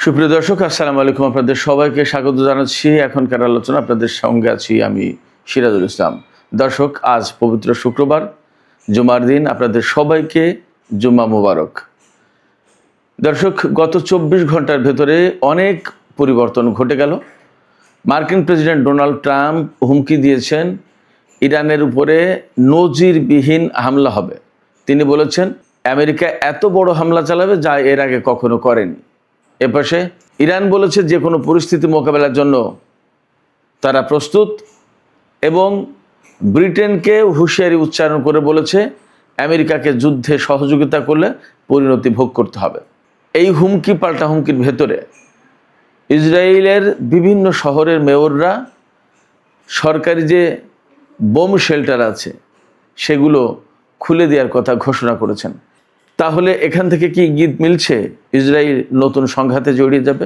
সুপ্রিয় দর্শক, আসসালামু আলাইকুম। আপনাদের সবাইকে স্বাগত জানাচ্ছি। এখনকার আলোচনা আপনাদের সঙ্গে আছি আমি সিরাজুল ইসলাম। দর্শক, আজ পবিত্র শুক্রবার, জুমার দিন। আপনাদের সবাইকে জুম্মা মুবারক। দর্শক, গত 24 ঘন্টার ভেতরে অনেক পরিবর্তন ঘটে গেল। মার্কিন প্রেসিডেন্ট ডোনাল্ড ট্রাম্প হুমকি দিয়েছেন ইরানের উপরে নজিরবিহীন হামলা হবে। তিনি বলেছেন আমেরিকা এত বড় হামলা চালাবে যা এর আগে কখনো করেনি। এপাশে ইরান বলেছে যে কোনো পরিস্থিতি মোকাবেলার জন্য তারা প্রস্তুত এবং ব্রিটেনকে হুঁশিয়ারি উচ্চারণ করে বলেছে আমেরিকাকে যুদ্ধে সহযোগিতা করলে পরিণতি ভোগ করতে হবে। এই হুমকি পাল্টা হুমকির ভেতরে ইসরায়েলের বিভিন্ন শহরের মেয়ররা সরকারি যে বোম শেল্টার আছে সেগুলো খুলে দেওয়ার কথা ঘোষণা করেছেন। তাহলে এখান থেকে কি ইঙ্গিত মিলছে ইসরায়েল নতুন সংঘাতে জড়িয়ে যাবে?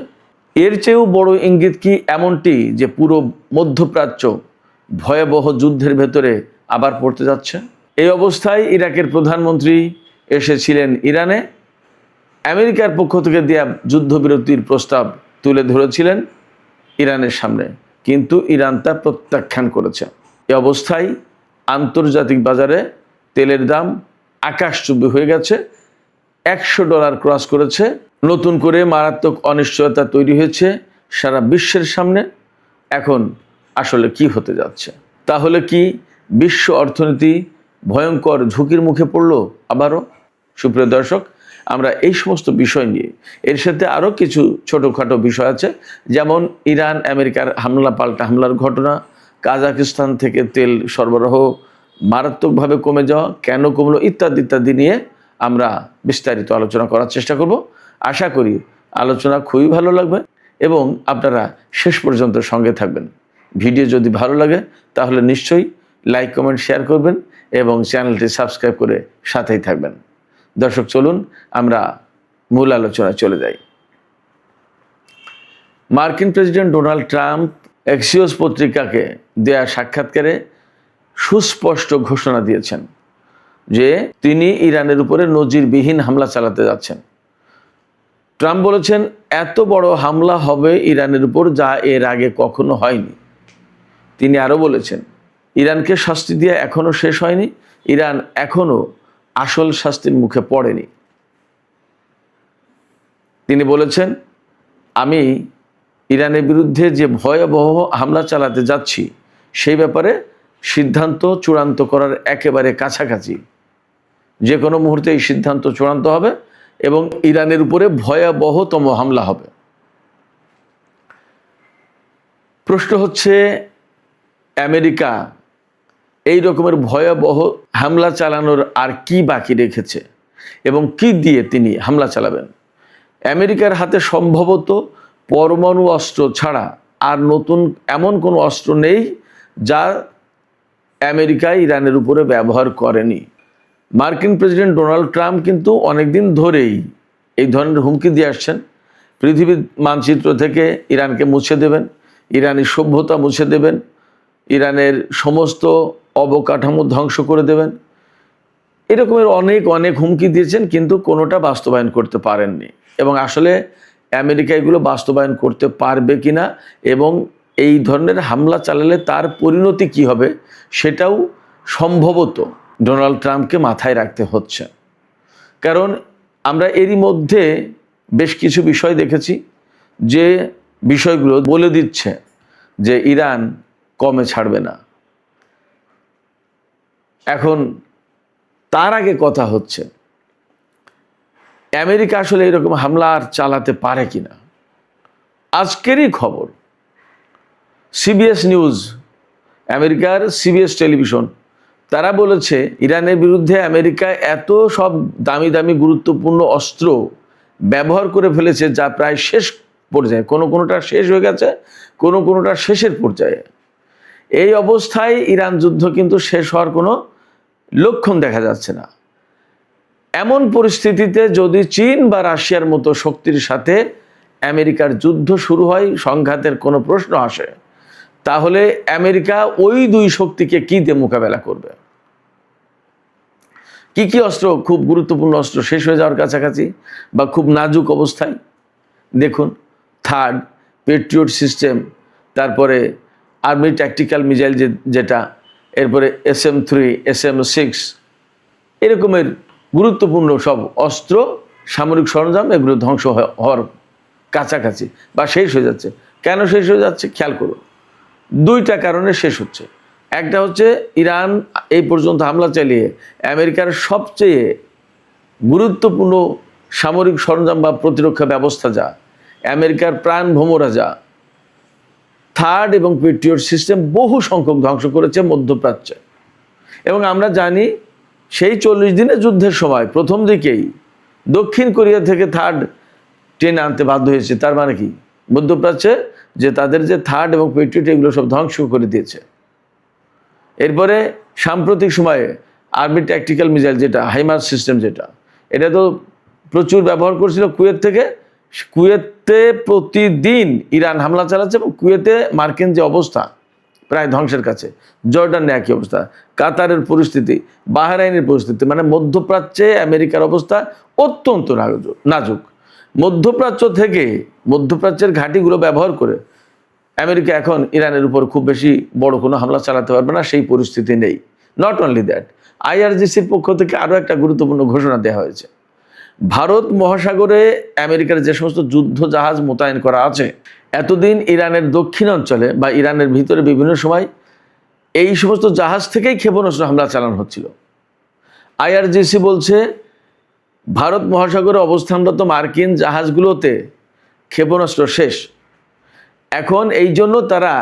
এর চেয়েও বড় ইঙ্গিত কি এমনটি যে পুরো মধ্যপ্রাচ্য ভয়াবহ যুদ্ধের ভেতরে আবার পড়তে যাচ্ছে? এই অবস্থায় ইরাকের প্রধানমন্ত্রী এসেছিলেন ইরানে। আমেরিকার পক্ষ থেকে দেয়া যুদ্ধবিরতির প্রস্তাব তুলে ধরেছিলেন ইরানের সামনে, কিন্তু ইরান তা প্রত্যাখ্যান করেছে। এই অবস্থায় আন্তর্জাতিক বাজারে তেলের দাম আকাশচুম্বী হয়ে গেছে। $100 ক্রস করেছে। নতুন করে মারাত্মক অনিশ্চয়তা তৈরি হয়েছে সারা বিশ্বের সামনে। এখন আসলে কি হতে যাচ্ছে? তাহলে কি বিশ্ব অর্থনীতি ভয়ঙ্কর ঝুঁকির মুখে পড়লো আবারও? সুপ্রিয় দর্শক, আমরা এই সমস্ত বিষয় নিয়ে, এর সাথে আরও কিছু ছোটোখাটো বিষয় আছে, যেমন ইরান আমেরিকার হামলা পাল্টা হামলার ঘটনা, কাজাকিস্তান থেকে তেল সরবরাহ মারাত্মকভাবে কমে যাওয়া, কেন কমলো, ইত্যাদি ইত্যাদি নিয়ে আমরা বিস্তারিত আলোচনা করার চেষ্টা করব। আশা করি আলোচনা খুবই ভালো লাগবে এবং আপনারা শেষ পর্যন্ত সঙ্গে থাকবেন। ভিডিও যদি ভালো লাগে তাহলে নিশ্চয়ই লাইক, কমেন্ট, শেয়ার করবেন এবং চ্যানেলটি সাবস্ক্রাইব করে সাথেই থাকবেন। দর্শক, চলুন আমরা মূল আলোচনায় চলে যাই। মার্কিন প্রেসিডেন্ট ডোনাল্ড ট্রাম্প এক্সিওস পত্রিকাকে দেয়া সাক্ষাৎকারে সুস্পষ্ট ঘোষণা দিয়েছেন যে তিনি ইরানের উপরে নজিরবিহীন হামলা চালাতে যাচ্ছেন। ট্রাম্প বলেছেন এত বড় হামলা হবে ইরানের উপর যা এর আগে কখনো হয়নি। তিনি আরও বলেছেন ইরানকে শাস্তি দিয়ে এখনও শেষ হয়নি, ইরান এখনও আসল শাস্তির মুখে পড়েনি। তিনি বলেছেন আমি ইরানের বিরুদ্ধে যে ভয়াবহ হামলা চালাতে যাচ্ছি সেই ব্যাপারে সিদ্ধান্ত চূড়ান্ত করার একেবারে কাছাকাছি। যে কোনো মুহূর্তে এই সিদ্ধান্ত চূড়ান্ত হবে এবং ইরানের উপরে ভয়াবহতম হামলা হবে। প্রশ্ন হচ্ছে আমেরিকা এই রকমের ভয়াবহ হামলা চালানোর আর কি বাকি রেখেছে এবং কি দিয়ে তিনি হামলা চালাবেন? আমেরিকার হাতে সম্ভবত পরমাণু অস্ত্র ছাড়া আর নতুন এমন কোনো অস্ত্র নেই যা আমেরিকা ইরানের উপরে ব্যবহার করেনি। মার্কিন প্রেসিডেন্ট ডোনাল্ড ট্রাম্প কিন্তু অনেকদিন ধরেই এই ধরনের হুমকি দিয়ে আসছেন। পৃথিবীর মানচিত্র থেকে ইরানকে মুছে দেবেন, ইরানি সভ্যতা মুছে দেবেন, ইরানের সমস্ত অবকাঠামো ধ্বংস করে দেবেন। এরকমের অনেক অনেক হুমকি দিয়েছেন, কিন্তু কোনোটা বাস্তবায়ন করতে পারেননি। এবং আসলে আমেরিকা এগুলো বাস্তবায়ন করতে পারবে কিনা এবং এই ধরনের হামলা চালালে তার পরিণতি কি হবে সেটাও সম্ভবত ডোনাল্ড ট্রাম্পকে মাথায় রাখতে হচ্ছে। কারণ আমরা এরই মধ্যে বেশ কিছু বিষয় দেখেছি যে বিষয়গুলো বলে দিচ্ছে যে ইরান কমে ছাড়বে না। এখন তার আগে কথা হচ্ছে আমেরিকা আসলে এরকম হামলা আর চালাতে পারে কিনা। আজকেরই খবর, সিবিএস নিউজ, আমেরিকার সিবিএস টেলিভিশন, তারা বলেছে ইরানের বিরুদ্ধে আমেরিকা এত সব দামি দামি গুরুত্বপূর্ণ অস্ত্র ব্যবহার করে ফেলেছে যা প্রায় শেষ পর্যায়ে, কোনোটা শেষ হয়ে গেছে, কোনোটা শেষের পর্যায়ে। এই অবস্থায় ইরান যুদ্ধ কিন্তু শেষ হওয়ার কোনো লক্ষণ দেখা যাচ্ছে না। এমন পরিস্থিতিতে যদি চীন বা রাশিয়ার মতো শক্তির সাথে আমেরিকার যুদ্ধ শুরু হয়, সংঘাতের কোনো প্রশ্ন আসে, তাহলে আমেরিকা ওই দুই শক্তিকে কি দিয়ে মোকাবেলা করবে? কি কি অস্ত্র খুব গুরুত্বপূর্ণ অস্ত্র শেষ হয়ে যাওয়ার কাছাকাছি বা খুব নাজুক অবস্থায়? দেখুন, থার্ড পেট্রিয়ট সিস্টেম, তারপরে আর্মি ট্যাকটিক্যাল মিসাইল যেটা, এরপরে SM-3, SM-6, এরকমের গুরুত্বপূর্ণ সব অস্ত্র, সামরিক সরঞ্জাম এগুলো ধ্বংস হওয়ার কাছাকাছি বা শেষ হয়ে যাচ্ছে। কেন শেষ হয়ে যাচ্ছে খেয়াল করুন, দুইটা কারণে শেষ হচ্ছে। একটা হচ্ছে ইরান এই পর্যন্ত হামলা চালিয়ে আমেরিকার সবচেয়ে গুরুত্বপূর্ণ সামরিক সরঞ্জাম বা প্রতিরক্ষা ব্যবস্থা যা আমেরিকার প্রাণভোমরা যা থার্ড এবং পেট্রিয়ট সিস্টেম বহু সংখ্যক ধ্বংস করেছে মধ্যপ্রাচ্যে। এবং আমরা জানি সেই 40 দিনের যুদ্ধের সময় প্রথম দিকেই দক্ষিণ কোরিয়া থেকে থার্ড টেনে আনতে বাধ্য হয়েছে। তার মানে কি মধ্যপ্রাচ্যে যে তাদের যে থার্ড এবং পেট্রিয়ট এগুলো সব ধ্বংস করে দিয়েছে। এরপরে সাম্প্রতিক সময়ে আর্মি ট্যাকটিক্যাল মিসাইল যেটা হাইমার্স সিস্টেম যেটা, এটা তো প্রচুর ব্যবহার করছিল কুয়েত থেকে। কুয়েতে প্রতিদিন ইরান হামলা চালাচ্ছে এবং কুয়েতে মার্কিন যে অবস্থা প্রায় ধ্বংসের কাছে, জর্ডানে একই অবস্থা, কাতারের পরিস্থিতি, বাহরাইনের পরিস্থিতি, মানে মধ্যপ্রাচ্যে আমেরিকার অবস্থা অত্যন্ত নাজুক। মধ্যপ্রাচ্যের ঘাঁটিগুলো ব্যবহার করে আমেরিকা এখন ইরানের উপর খুব বেশি বড় কোনো হামলা চালাতে পারবে না, সেই পরিস্থিতি নেই। নট অনলি দ্যাট, IRGCর পক্ষ থেকে আরও একটা গুরুত্বপূর্ণ ঘোষণা দেওয়া হয়েছে। ভারত মহাসাগরে আমেরিকার যে সমস্ত যুদ্ধ জাহাজ মোতায়েন করা আছে, এতদিন ইরানের দক্ষিণ অঞ্চলে বা ইরানের ভিতরে বিভিন্ন সময় এই সমস্ত জাহাজ থেকেই ক্ষেপণাস্ত্র হামলা চালানো হচ্ছিল। IRGC বলছে ভারত মহাসাগরে অবস্থানরত মার্কিন জাহাজগুলোতে ক্ষেপণাস্ত্র শেষ। এখন এই জন্য তারা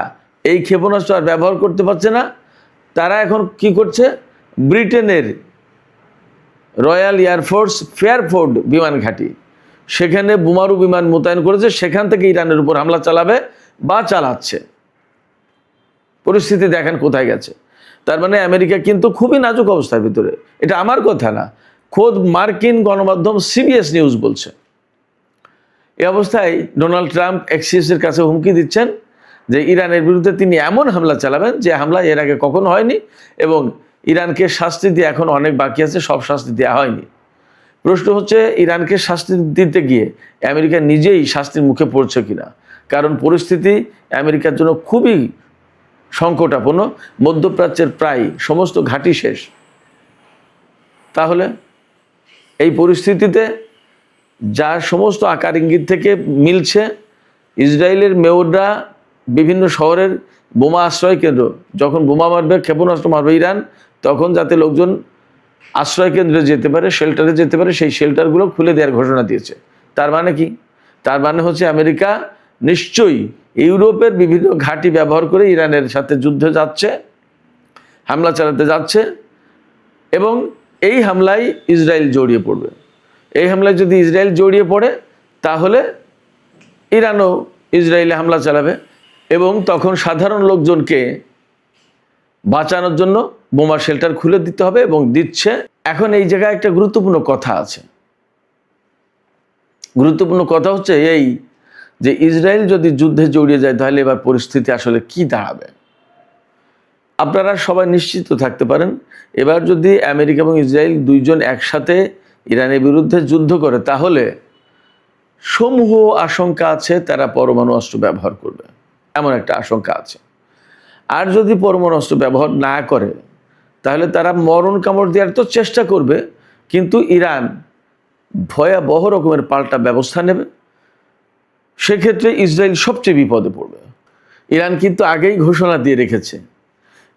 এই ক্ষেপণাস্ত্র আর ব্যবহার করতে পারছে না। তারা এখন কি করছে, ব্রিটেনের রয়্যাল এয়ারফোর্স ফেয়ারফোর্ড বিমান ঘাঁটি, সেখানে বোমারু বিমান মোতায়েন করেছে, সেখান থেকে ইরানের উপর হামলা চালাবে বা চালাচ্ছে। পরিস্থিতি দেখেন কোথায় গেছে। তার মানে আমেরিকা কিন্তু খুবই নাজুক অবস্থার ভিতরে। এটা আমার কথা না, খোদ মার্কিন গণমাধ্যম CBS নিউজ বলছে। এই অবস্থায় ডোনাল্ড ট্রাম্প এক্সিসের কাছে হুমকি দিচ্ছেন যে ইরানের বিরুদ্ধে তিনি এমন হামলা চালাবেন যে হামলা এর আগে কখনো হয়নি, এবং ইরানকে শাস্তি দিয়ে এখন অনেক বাকি আছে, সব শাস্তি দেওয়া হয়নি। প্রশ্ন হচ্ছে ইরানকে শাস্তি দিতে গিয়ে আমেরিকা নিজেই শাস্তির মুখে পড়ছে কিনা, কারণ পরিস্থিতি আমেরিকার জন্য খুবই সংকটাপন্ন। মধ্যপ্রাচ্যের প্রায় সমস্ত ঘাঁটি শেষ। তাহলে এই পরিস্থিতিতে যা সমস্ত আকার ইঙ্গিত থেকে মিলছে, ইসরায়েলের মেয়ররা বিভিন্ন শহরের বোমা আশ্রয় কেন্দ্র, যখন বোমা মারবে, ক্ষেপণাস্ত্র মারবে ইরান, তখন যাতে লোকজন আশ্রয় কেন্দ্রে যেতে পারে, শেল্টারে যেতে পারে, সেই শেল্টারগুলো খুলে দেওয়ার ঘোষণা দিয়েছে। তার মানে কি? তার মানে হচ্ছে আমেরিকা নিশ্চয়ই ইউরোপের বিভিন্ন ঘাঁটি ব্যবহার করে ইরানের সাথে যুদ্ধে যাচ্ছে, হামলা চালাতে যাচ্ছে, এবং এই হামলায় ইসরায়েল জড়িয়ে পড়বে। এই হামলায় যদি ইসরায়েল জড়িয়ে পড়ে, তাহলে ইরানও ইসরায়েলে হামলা চালাবে, এবং তখন সাধারণ লোকজনকে বাঁচানোর জন্য বোমা শেল্টার খুলে দিতে হবে, এবং দিচ্ছে। এখন এই জায়গায় একটা গুরুত্বপূর্ণ কথা আছে। গুরুত্বপূর্ণ কথা হচ্ছে এই যে ইসরায়েল যদি যুদ্ধে জড়িয়ে যায়, তাহলে এবার পরিস্থিতি আসলে কি দাঁড়াবে। আপনারা সবাই নিশ্চিত থাকতে পারেন, এবার যদি আমেরিকা এবং ইসরায়েল দুইজন একসাথে ইরানের বিরুদ্ধে যুদ্ধ করে, তাহলে সমূহ আশঙ্কা আছে তারা পরমাণু অস্ত্র ব্যবহার করবে, এমন একটা আশঙ্কা আছে। আর যদি পরমাণু অস্ত্র ব্যবহার না করে, তাহলে তারা মরণ কামড় দেওয়ার তো চেষ্টা করবে, কিন্তু ইরান ভয়াবহ রকমের পাল্টা ব্যবস্থা নেবে। সেক্ষেত্রে ইসরায়েল সবচেয়ে বিপদে পড়বে। ইরান কিন্তু আগেই ঘোষণা দিয়ে রেখেছে,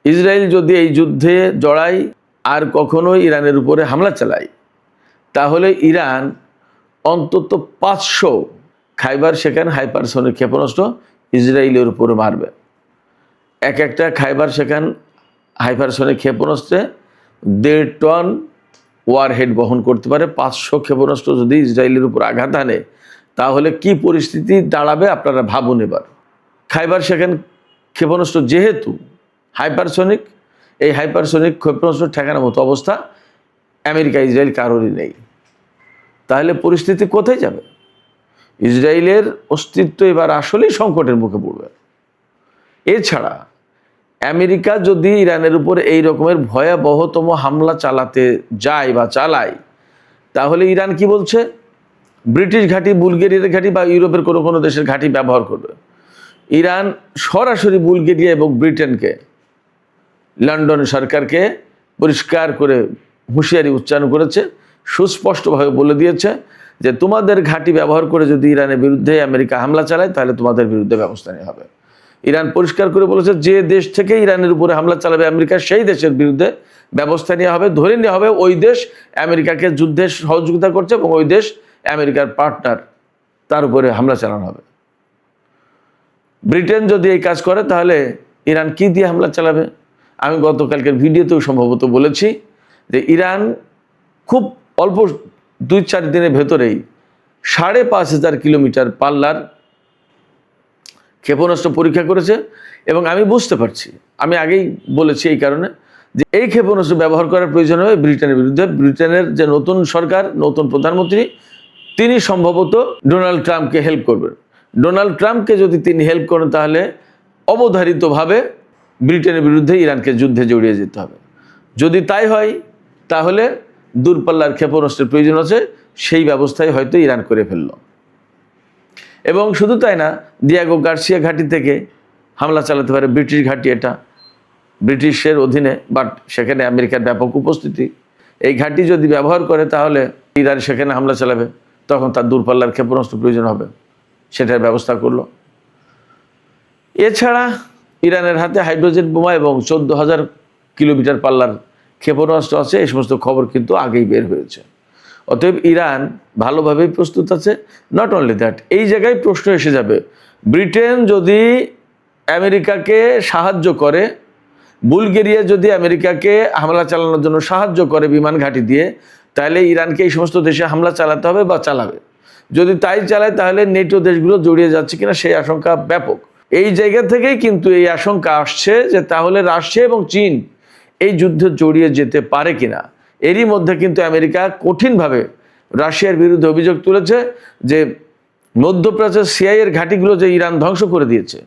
ইসরায়েল যদি এই যুদ্ধে জড়ায় আর কখনো ইরানের উপরে হামলা চালায়, তাহলে ইরান অন্তত 500 খাইবার শেখান হাইপারসনিক ক্ষেপণাস্ত্র ইসরায়েলের উপরে মারবে। এক একটা খাইবার শেখান হাইপারসনিক ক্ষেপণাস্ত্রে 1.5 টন ওয়ারহেড বহন করতে পারে। 500 ক্ষেপণাস্ত্র যদি ইসরায়েলের উপর আঘাত আনে, তাহলে কি পরিস্থিতি দাঁড়াবে আপনারা ভাবুন। এবার খাইবার শেখান ক্ষেপণাস্ত্র যেহেতু হাইপারসনিক, এই হাইপারসনিক ক্ষেপণাস্ত্র ঠেকানোর মতো অবস্থা আমেরিকা ইসরায়েল কারোরই নেই। তাহলে পরিস্থিতি কোথায় যাবে? ইসরায়েলের অস্তিত্ব এবার আসলেই সংকটের মুখে পড়বে। এছাড়া আমেরিকা যদি ইরানের উপর এই রকমের ভয়াবহতম হামলা চালাতে যায় বা চালায়, তাহলে ইরান কি বলছে, ব্রিটিশ ঘাঁটি, বুলগেরিয়ার ঘাঁটি বা ইউরোপের কোনো কোনো দেশের ঘাঁটি ব্যবহার করবে। ইরান সরাসরি বুলগেরিয়া এবং ব্রিটেনকে, লন্ডন সরকারকে পরিষ্কার করে হুঁশিয়ারি উচ্চারণ করেছে, সুস্পষ্টভাবে বলে দিয়েছে যে তোমাদের ঘাঁটি ব্যবহার করে যদি ইরানের বিরুদ্ধে আমেরিকা হামলা চালায় তাহলে তোমাদের বিরুদ্ধে ব্যবস্থা নেওয়া হবে। ইরান পরিষ্কার করে বলেছে যে দেশ থেকে ইরানের উপরে হামলা চালাবে আমেরিকা, সেই দেশের বিরুদ্ধে ব্যবস্থা নেওয়া হবে, ধরে নেওয়া হবে ওই দেশ আমেরিকাকে যুদ্ধে সহযোগিতা করছে এবং ওই দেশ আমেরিকার পার্টনার, তার উপরে হামলা চালানো হবে। ব্রিটেন যদি এই কাজ করে তাহলে ইরান কি দিয়ে হামলা চালাবে? আমি গতকালকের ভিডিওতেও সম্ভবত বলেছি যে ইরান খুব অল্প 2-4 দিনের ভেতরেই 5,500 কিলোমিটার পাল্লার ক্ষেপণাস্ত্র পরীক্ষা করেছে। এবং আমি বুঝতে পারছি, আমি আগেই বলেছি এই কারণে যে এই ক্ষেপণাস্ত্র ব্যবহার করার প্রয়োজন হবে ব্রিটেনের বিরুদ্ধে। ব্রিটেনের যে নতুন সরকার, নতুন প্রধানমন্ত্রী, তিনি সম্ভবত ডোনাল্ড ট্রাম্পকে হেল্প করবেন। ডোনাল্ড ট্রাম্পকে যদি তিনি হেল্প করেন তাহলে অবধারিতভাবে ব্রিটেনের বিরুদ্ধে ইরানকে যুদ্ধে জড়িয়ে যেতে হবে। যদি তাই হয় তাহলে দূরপাল্লার ক্ষেপণাস্ত্রের প্রয়োজন আছে, সেই ব্যবস্থায় হয়তো ইরান করে ফেলল। এবং শুধু তাই না, দিয়াগো গার্সিয়া ঘাঁটি থেকে হামলা চালাতে পারে। ব্রিটিশ ঘাঁটি, এটা ব্রিটিশের অধীনে, বাট সেখানে আমেরিকার ব্যাপক উপস্থিতি। এই ঘাঁটি যদি ব্যবহার করে তাহলে ইরান সেখানে হামলা চালাবে, তখন তার দূরপাল্লার ক্ষেপণাস্ত্র প্রয়োজন হবে, সেটার ব্যবস্থা করলো। এছাড়া ইরানের হাতে হাইড্রোজেন বোমা এবং 14,000 কিলোমিটার পাল্লার ক্ষেপণাস্ত্র আছে। এই সমস্ত খবর কিন্তু আগেই বের হয়েছে। অতএব ইরান ভালোভাবেই প্রস্তুত আছে। নট অনলি দ্যাট, এই জায়গায় প্রশ্ন এসে যাবে, ব্রিটেন যদি আমেরিকাকে সাহায্য করে, বুলগেরিয়া যদি আমেরিকাকে হামলা চালানোর জন্য সাহায্য করে বিমান ঘাঁটি দিয়ে, তাহলে ইরানকে এই সমস্ত দেশে হামলা চালাতে হবে বা চালাবে। যদি তাই চালায় তাহলে নেটো দেশগুলো জড়িয়ে যাচ্ছে কিনা সেই আশঙ্কা ব্যাপক। এই জায়গা থেকেই কিন্তু এই আশঙ্কা আসছে যে তাহলে রাশিয়া এবং চীন এই যুদ্ধে জড়িয়ে যেতে পারে কিনা। এরই মধ্যে কিন্তু আমেরিকা কঠিনভাবে রাশিয়ার বিরুদ্ধে অভিযোগ তুলেছে যে মধ্যপ্রাচ্যের সিআইএর ঘাঁটিগুলো যে ইরান ধ্বংস করে দিয়েছে।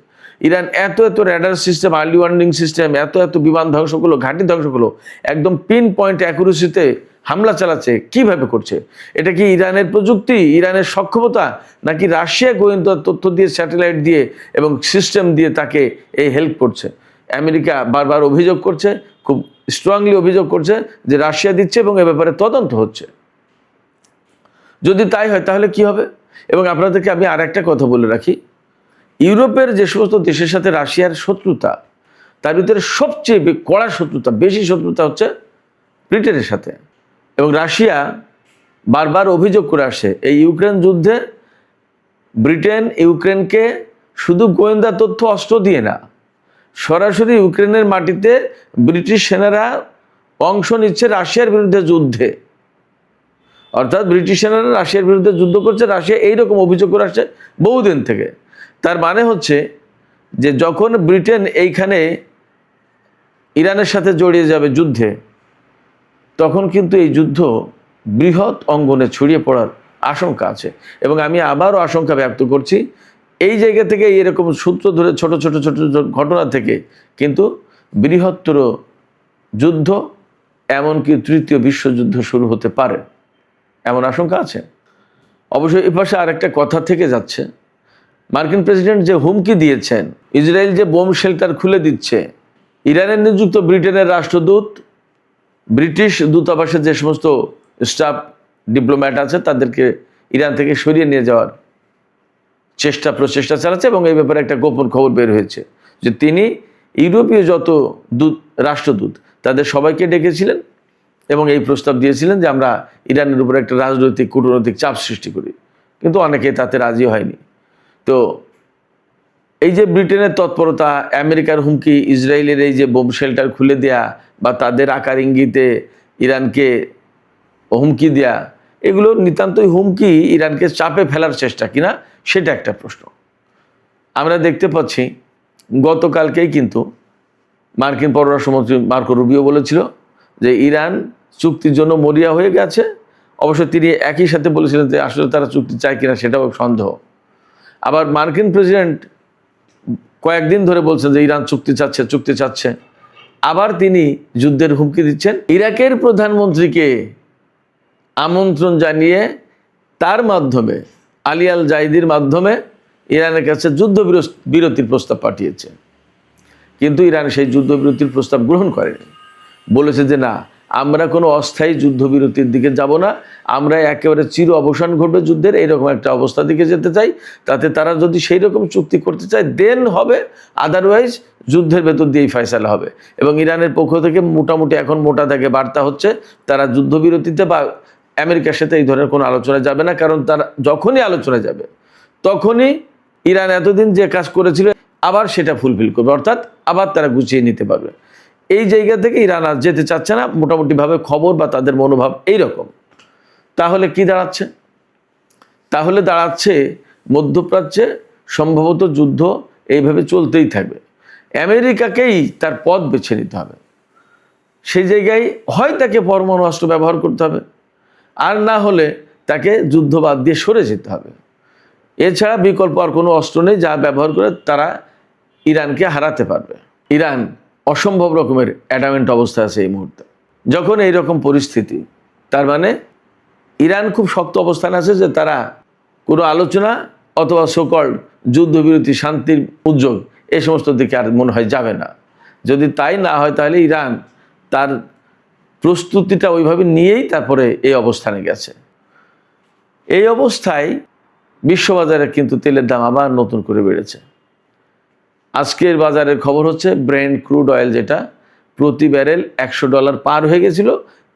ইরান এত এত radar system, early warning system, এত এত বিমান ধ্বংস করলো, ঘাঁটি ধ্বংস করলো, একদম পিন পয়েন্ট অ্যাকুরেসিতে হামলা চালাচ্ছে। কিভাবে করছে? এটা কি ইরানের প্রযুক্তি, ইরানের সক্ষমতা, নাকি রাশিয়া গোয়েন্দা তথ্য দিয়ে, স্যাটেলাইট দিয়ে এবং সিস্টেম দিয়ে তাকে এই হেল্প করছে? আমেরিকা বারবার অভিযোগ করছে, খুব স্ট্রংলি অভিযোগ করছে যে রাশিয়া দিচ্ছে এবং এ ব্যাপারে তদন্ত হচ্ছে। যদি তাই হয় তাহলে কি হবে? এবং আপনাদেরকে আমি আর একটা কথা বলে রাখি, ইউরোপের যে সমস্ত দেশের সাথে রাশিয়ার শত্রুতা, তার ভিতরে সবচেয়ে কড়া শত্রুতা, বেশি শত্রুতা হচ্ছে ব্রিটেনের সাথে। এবং রাশিয়া বারবার অভিযোগ করে আসে এই ইউক্রেন যুদ্ধে ব্রিটেন ইউক্রেনকে শুধু গোয়েন্দা তথ্য, অস্ত্র দিয়ে না, সরাসরি ইউক্রেনের মাটিতে ব্রিটিশ সেনারা অংশ নিচ্ছে রাশিয়ার বিরুদ্ধে যুদ্ধে। অর্থাৎ ব্রিটিশ সেনারা রাশিয়ার বিরুদ্ধে যুদ্ধ করছে, রাশিয়া এইরকম অভিযোগ করে আসছে বহুদিন থেকে। তার মানে হচ্ছে যে যখন ব্রিটেন এইখানে ইরানের সাথে জড়িয়ে যাবে যুদ্ধে, তখন কিন্তু এই যুদ্ধ বৃহৎ অঙ্গনে ছড়িয়ে পড়ার আশঙ্কা আছে। এবং আমি আবারও আশঙ্কা ব্যক্ত করছি, এই জায়গা থেকে এরকম সূত্র ধরে ছোট ছোট ছোট ঘটনা থেকে কিন্তু বৃহত্তর যুদ্ধ, এমনকি তৃতীয় বিশ্বযুদ্ধ শুরু হতে পারে, এমন আশঙ্কা আছে। অবশ্যই এ পাশে আরেকটা কথা থেকে যাচ্ছে, মার্কিন প্রেসিডেন্ট যে হুমকি দিয়েছেন, ইসরায়েল যে বোম শেল্টার খুলে দিচ্ছে, ইরানের নিযুক্ত ব্রিটেনের রাষ্ট্রদূত ব্রিটিশ দূতাবাসের যে সমস্ত স্টাফ ডিপ্লোম্যাট আছে তাদেরকে ইরান থেকে সরিয়ে নিয়ে যাওয়ার প্রচেষ্টা চালাচ্ছে। এবং এই ব্যাপারে একটা গোপন খবর বের হয়েছে যে তিনি ইউরোপীয় যত রাষ্ট্রদূত তাদের সবাইকে ডেকেছিলেন এবং এই প্রস্তাব দিয়েছিলেন যে আমরা ইরানের উপর একটা রাজনৈতিক কূটনৈতিক চাপ সৃষ্টি করি, কিন্তু অনেকে তাতে রাজি হয়নি। তো এই যে ব্রিটেনের তৎপরতা, আমেরিকার হুমকি, ইসরায়েলের এই যে বোম শেল্টার খুলে দেয়া বা তাদের আকার ইঙ্গিতে ইরানকে হুমকি দেয়া, এগুলো নিতান্তই হুমকি, ইরানকে চাপে ফেলার চেষ্টা কিনা সেটা একটা প্রশ্ন। আমরা দেখতে পাচ্ছি গতকালকেই কিন্তু মার্কিন পররাষ্ট্রমন্ত্রী মার্কো রুবিও বলেছিল যে ইরান চুক্তির জন্য মরিয়া হয়ে গেছে। অবশ্য তিনি একই সাথে বলেছিলেন যে আসলে তারা চুক্তি চায় কিনা সেটাও সন্দেহ। আবার মার্কিন প্রেসিডেন্ট কয়েকদিন ধরে বলছেন যে ইরান চুক্তি চাচ্ছে। আবার তিনি যুদ্ধের হুমকি দিচ্ছেন। ইরাকের প্রধানমন্ত্রীকে আমন্ত্রণ জানিয়ে তার মাধ্যমে আলী আল জাইদির মাধ্যমে ইরানের কাছে যুদ্ধবিরতির প্রস্তাব পাঠিয়েছে। কিন্তু ইরান সেই যুদ্ধবিরতির প্রস্তাব গ্রহণ করেনি, বলেছে যে না, আমরা কোনো অস্থায়ী যুদ্ধবিরতির দিকে যাব না, আমরা একেবারে চির অবসান ঘটবে যুদ্ধের এইরকম একটা অবস্থা দিকে যেতে চাই। তাতে তারা যদি সেই রকম চুক্তি করতে চায় দেন হবে, আদারওয়াইজ যুদ্ধের ভেতর দিয়েই ফয়সালা হবে। এবং ইরানের পক্ষ থেকে মোটামুটি এখন মোটা দাগে বার্তা হচ্ছে তারা যুদ্ধবিরতিতে বা আমেরিকার সাথে এই ধরনের কোনো আলোচনা যাবে না, কারণ তারা যখনই আলোচনা যাবে তখনই ইরান এতদিন যে কাজ করেছিল আবার সেটা ফুলফিল করবে, অর্থাৎ আবার তারা গুছিয়ে নিতে পারবে। এই জায়গা থেকে ইরান আর যেতে চাচ্ছে না, মোটামুটিভাবে খবর বা তাদের মনোভাব এইরকম। তাহলে কি দাঁড়াচ্ছে? তাহলে দাঁড়াচ্ছে মধ্যপ্রাচ্যে সম্ভবত যুদ্ধ এইভাবে চলতেই থাকবে। আমেরিকাকেই তার পথ বেছে নিতে হবে। সেই জায়গায় হয় তাকে পরমাণু অস্ত্র ব্যবহার করতে হবে, আর না হলে তাকে যুদ্ধ বাদ দিয়ে সরে যেতে হবে। এছাড়া বিকল্প আর কোনো অস্ত্র নেই যা ব্যবহার করে তারা ইরানকে হারাতে পারবে। ইরান অসম্ভব রকমের অ্যাডামেন্ট অবস্থা আছে এই মুহূর্তে। যখন এই রকম পরিস্থিতি, তার মানে ইরান খুব শক্ত অবস্থান আছে যে তারা কোনো আলোচনা অথবা সোকল্ড যুদ্ধবিরতি, শান্তির উদ্যোগ এই সমস্ত দিকে আর মনে হয় যাবে না। যদি তাই না হয় তাহলে ইরান তার প্রস্তুতিটা ওইভাবে নিয়েই তারপরে এই অবস্থানে গেছে। এই অবস্থায় বিশ্ববাজারে কিন্তু তেলের দাম আবার নতুন করে বেড়েছে। আজকের বাজারের খবর হচ্ছে ব্রেন্ট ক্রুড অয়েল, যেটা প্রতি ব্যারেল $100 পার হয়ে গেছিল,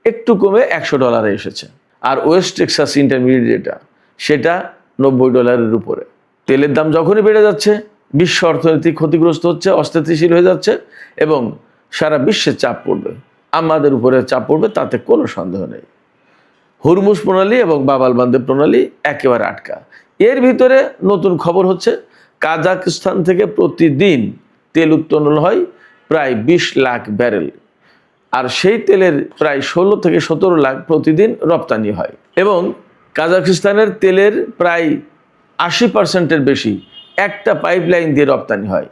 একটু কমে $100 এসেছে। আর ওয়েস্ট টেক্সাস ইন্টারমিডিয়েট যেটা, সেটা $90 উপরে। তেলের দাম যখনই বেড়ে যাচ্ছে বিশ্ব অর্থনীতি ক্ষতিগ্রস্ত হচ্ছে, অস্থিতিশীল হয়ে যাচ্ছে এবং সারা বিশ্বে চাপ পড়বে, আমাদের উপরে চাপ পড়বে, তাতে কোনো সন্দেহ নেই। হরমুজ প্রণালী এবং বাব আল মানদেব প্রণালী একেবারে আটকা। এর ভিতরে নতুন খবর হচ্ছে কাজাখস্তান থেকে প্রতিদিন তেল উত্তোলন হয় প্রায় 20 লাখ ব্যারেল, আর সেই তেলের প্রায় 16 থেকে 17 লাখ প্রতিদিন রপ্তানি হয়। এবং কাজাখস্তানের তেলের প্রায় 80% বেশি একটা পাইপলাইন দিয়ে রপ্তানি হয়।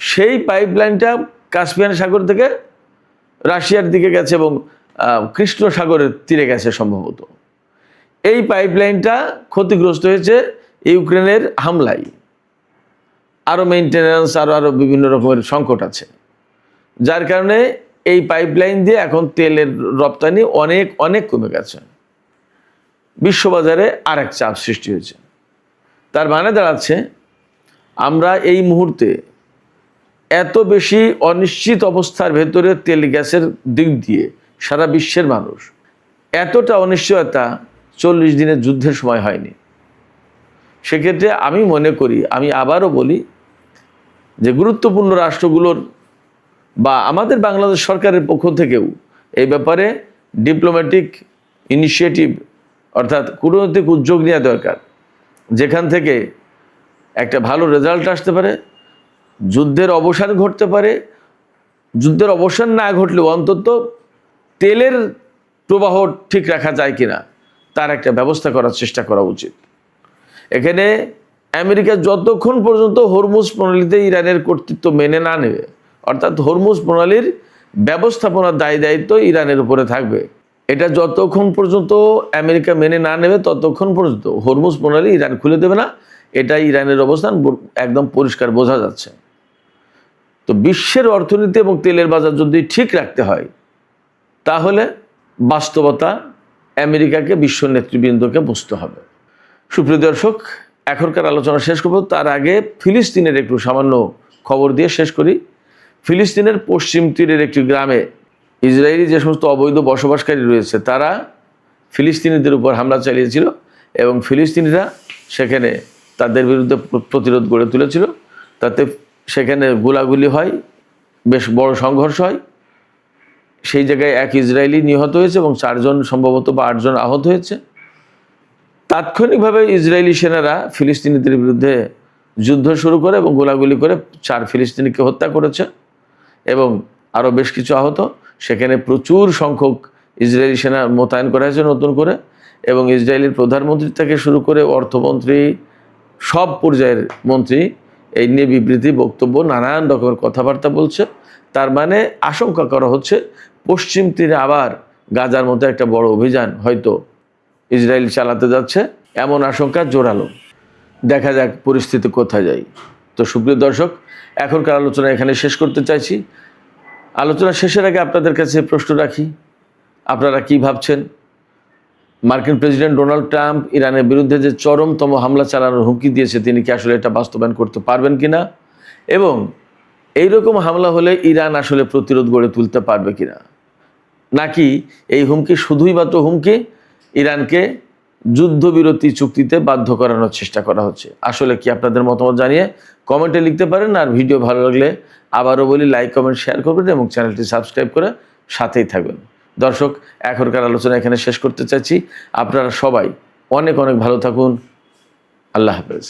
সেই পাইপলাইনটা কাস্পিয়ান সাগর থেকে রাশিয়ার দিকে গেছে এবং কৃষ্ণ সাগরের তীরে গেছে সম্ভবত। এই পাইপলাইনটা ক্ষতিগ্রস্ত হয়েছে ইউক্রেনের হামলায়, আরও মেনটেন্যান্স আরও বিভিন্ন রকমের সংকট আছে, যার কারণে এই পাইপলাইন দিয়ে এখন তেলের রপ্তানি অনেক অনেক কমে গেছে। বিশ্ববাজারে আরেক চাপ সৃষ্টি হয়েছে। তার মানে দাঁড়াচ্ছে আমরা এই মুহূর্তে এত বেশি অনিশ্চিত অবস্থার ভেতরে তেল গ্যাসের দিক দিয়ে সারা বিশ্বের মানুষ, এতটা অনিশ্চয়তা 40 দিনের যুদ্ধের সময় হয়নি। সেক্ষেত্রে আমি মনে করি, আমি আবারও বলি যে গুরুত্বপূর্ণ রাষ্ট্রগুলোর বা আমাদের বাংলাদেশ সরকারের পক্ষ থেকেও এই ব্যাপারে ডিপ্লোম্যাটিক ইনিশিয়েটিভ অর্থাৎ কূটনৈতিক উদ্যোগ নেওয়া দরকার, যেখান থেকে একটা ভালো রেজাল্ট আসতে পারে, যুদ্ধের অবসান ঘটতে পারে। যুদ্ধের অবসান না ঘটলেও অন্তত তেলের প্রবাহ ঠিক রাখা যায় কিনা তার একটা ব্যবস্থা করার চেষ্টা করা উচিত। এখানে আমেরিকা যতক্ষণ পর্যন্ত হরমুজ প্রণালীতে ইরানের কর্তৃত্ব মেনে না নেবে, অর্থাৎ হরমুজ প্রণালীর ব্যবস্থাপনার দায় দায়িত্ব ইরানের উপরে থাকবে, এটা যতক্ষণ পর্যন্ত আমেরিকা মেনে না নেবে ততক্ষণ পর্যন্ত হরমুজ প্রণালী ইরান খুলে দেবে না। এটা ইরানের অবস্থান একদম পরিষ্কার বোঝা যাচ্ছে। তো বিশ্বের অর্থনীতি এবং তেলের বাজার যদি ঠিক রাখতে হয় তাহলে বাস্তবতা আমেরিকাকে বিশ্ব নেতৃবৃন্দকে বুঝতে হবে। সুপ্রিয় দর্শক, এখনকার আলোচনা শেষ করব, তার আগে ফিলিস্তিনের একটু সামান্য খবর দিয়ে শেষ করি। ফিলিস্তিনের পশ্চিম তীরের একটি গ্রামে ইসরায়েলি যে সমস্ত অবৈধ বসবাসকারী রয়েছে তারা ফিলিস্তিনিদের উপর হামলা চালিয়েছিল এবং ফিলিস্তিনিরা সেখানে তাদের বিরুদ্ধে প্রতিরোধ গড়ে তুলেছিল। তাতে সেখানে গোলাগুলি হয়, বেশ বড় সংঘর্ষ হয়। সেই জায়গায় এক ইসরায়েলি নিহত হয়েছে এবং 4 জন সম্ভবত বা 8 জন আহত হয়েছে। তাৎক্ষণিকভাবে ইসরায়েলি সেনারা ফিলিস্তিনিদের বিরুদ্ধে যুদ্ধ শুরু করে এবং গোলাগুলি করে 4 ফিলিস্তিনিকে হত্যা করেছে এবং আরও বেশ কিছু আহত। সেখানে প্রচুর সংখ্যক ইসরায়েলি সেনা মোতায়েন করা হয়েছে নতুন করে এবং ইসরায়েলের প্রধানমন্ত্রী থেকে শুরু করে অর্থমন্ত্রী, সব পর্যায়ের মন্ত্রী এই নিয়ে বিবৃতি, বক্তব্য, নানান রকমের কথাবার্তা বলছে। তার মানে আশঙ্কা করা হচ্ছে পশ্চিম তীরে আবার গাজার মতো একটা বড় অভিযান হয়তো ইসরায়েল চালাতে যাচ্ছে এমন আশঙ্কা জোরালো। দেখা যাক পরিস্থিতি কোথায় যায়। তো সুপ্রিয় দর্শক, এখনকার আলোচনা এখানে শেষ করতে চাইছি। আলোচনা শেষের আগে আপনাদের কাছে প্রশ্ন রাখি, আপনারা কি ভাবছেন? মার্কিন প্রেসিডেন্ট ডোনাল্ড ট্রাম্প ইরানের বিরুদ্ধে যে চরমতম হামলা চালানোর হুমকি দিয়েছে, তিনি কি আসলে এটা বাস্তবায়ন করতে পারবেন কিনা, এবং এইরকম হামলা হলে ইরান আসলে প্রতিরোধ গড়ে তুলতে পারবে কিনা, নাকি এই হুমকি শুধুই মাত্র হুমকি, ইরানকে যুদ্ধবিরতি চুক্তিতে বাধ্য করানোর চেষ্টা করা হচ্ছে? আসলে কি আপনাদের মতামত জানিয়ে কমেন্টে লিখতে পারেন। আর ভিডিও ভালো লাগলে আবারও বলি, লাইক কমেন্ট শেয়ার করবেন এবং চ্যানেলটি সাবস্ক্রাইব করে সাথেই থাকবেন। দর্শক, এখনকার আলোচনা এখানে শেষ করতে চাচ্ছি। আপনারা সবাই অনেক অনেক ভালো থাকুন। আল্লাহ হাফেজ।